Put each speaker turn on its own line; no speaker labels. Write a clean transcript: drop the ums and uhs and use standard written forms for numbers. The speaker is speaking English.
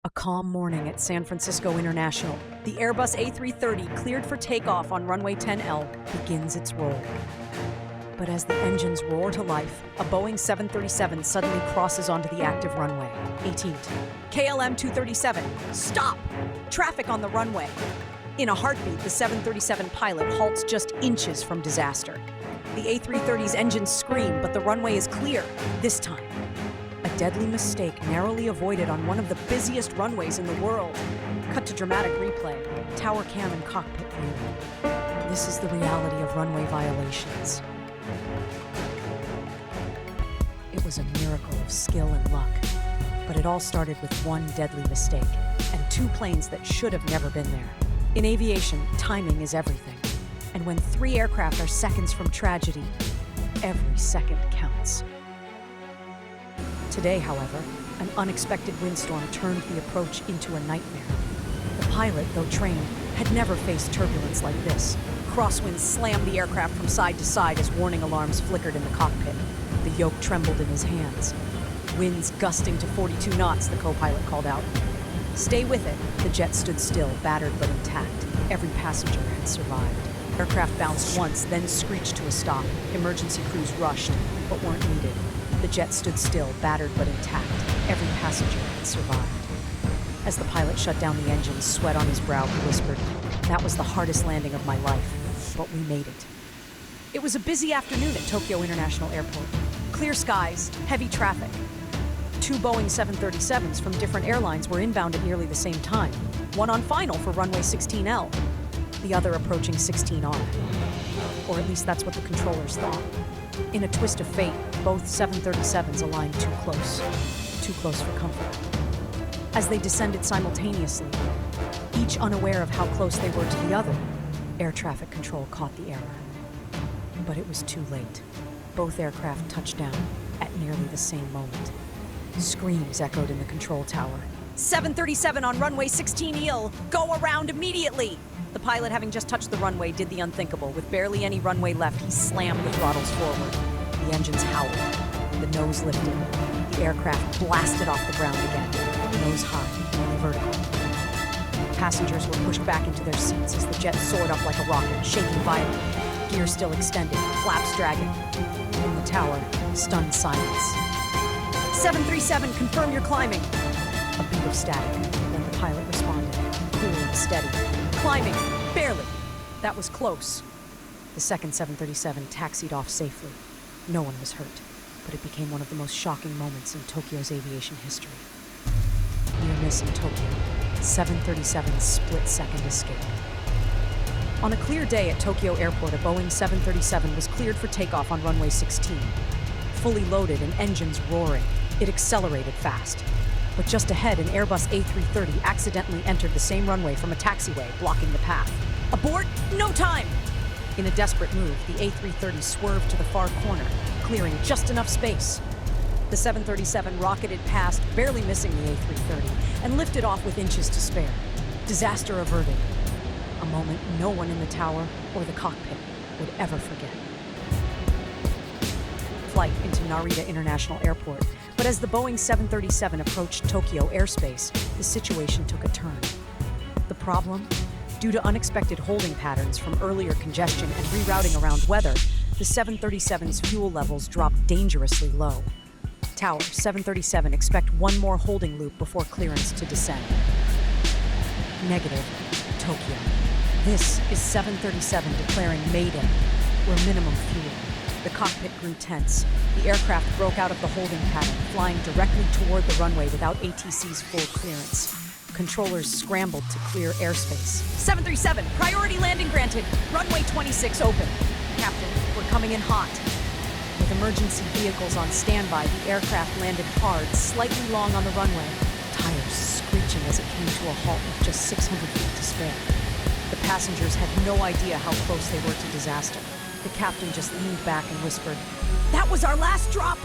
A calm morning at San Francisco International. The Airbus A330, cleared for takeoff on runway 10L, begins its roll. But as the engines roar to life, a Boeing 737 suddenly crosses onto the active runway. 18th. KLM 237, stop! Traffic on the runway. In a heartbeat, the 737 pilot halts just inches from disaster. The A330's engines scream, but the runway is clear, this time. A deadly mistake narrowly avoided on one of the busiest runways in the world. Cut to dramatic replay, tower cam and cockpit view. This is the reality of runway violations. It was a miracle of skill and luck, but it all started with one deadly mistake and two planes that should have never been there. In aviation, timing is everything. And when 3 aircraft are seconds from tragedy, every second counts. Today, however, an unexpected windstorm turned the approach into a nightmare. The pilot, though trained, had never faced turbulence like this. Crosswinds slammed the aircraft from side to side as warning alarms flickered in the cockpit. The yoke trembled in his hands. Winds gusting to 42 knots, the co-pilot called out. Stay with it. The jet stood still, battered but intact. Every passenger had survived. Aircraft bounced once, then screeched to a stop. Emergency crews rushed, but weren't needed. The jet stood still, battered but intact. Every passenger had survived. As the pilot shut down the engines, sweat on his brow, he whispered, "That was the hardest landing of my life, but we made it." It was a busy afternoon at Tokyo International Airport. Clear skies, heavy traffic. 2 Boeing 737s from different airlines were inbound at nearly the same time. One on final for runway 16L, the other approaching 16R. Or at least that's what the controllers thought. In a twist of fate, both 737s aligned too close for comfort. As they descended simultaneously, each unaware of how close they were to the other, air traffic control caught the error. But it was too late. Both aircraft touched down at nearly the same moment. Screams echoed in the control tower. 737 on runway 16EL, go around immediately! The pilot, having just touched the runway, did the unthinkable. With barely any runway left, he slammed the throttles forward. The engines howled. The nose lifted. The aircraft blasted off the ground again, nose high, nearly vertical. Passengers were pushed back into their seats as the jet soared up like a rocket, shaking violently. Gear still extended, flaps dragging. In the tower, stunned silence. 737, confirm you're climbing. A beat of static, then the pilot responded, cool and steady. Climbing, barely. That was close. The second 737 taxied off safely. No one was hurt, but it became one of the most shocking moments in Tokyo's aviation history. Near miss in Tokyo, 737's split-second escape. On a clear day at Tokyo Airport, a Boeing 737 was cleared for takeoff on runway 16. Fully loaded and engines roaring, it accelerated fast. But just ahead, an Airbus A330 accidentally entered the same runway from a taxiway, blocking the path. Abort? No time! In a desperate move, the A330 swerved to the far corner, clearing just enough space. The 737 rocketed past, barely missing the A330, and lifted off with inches to spare. Disaster averted. A moment no one in the tower or the cockpit would ever forget. Flight into Narita International Airport, but as the Boeing 737 approached Tokyo airspace, the situation took a turn. The problem? Due to unexpected holding patterns from earlier congestion and rerouting around weather, the 737's fuel levels dropped dangerously low. Tower, 737, expect one more holding loop before clearance to descend. Negative, Tokyo. This is 737 declaring Mayday. We're minimum fuel. The cockpit grew tense. The aircraft broke out of the holding pattern, flying directly toward the runway without ATC's full clearance. Controllers scrambled to clear airspace. 737, priority landing granted. Runway 26 open. Captain, we're coming in hot. With emergency vehicles on standby, the aircraft landed hard, slightly long on the runway, tires screeching as it came to a halt with just 600 feet to spare. The passengers had no idea how close they were to disaster. The captain just leaned back and whispered, "That was our last drop!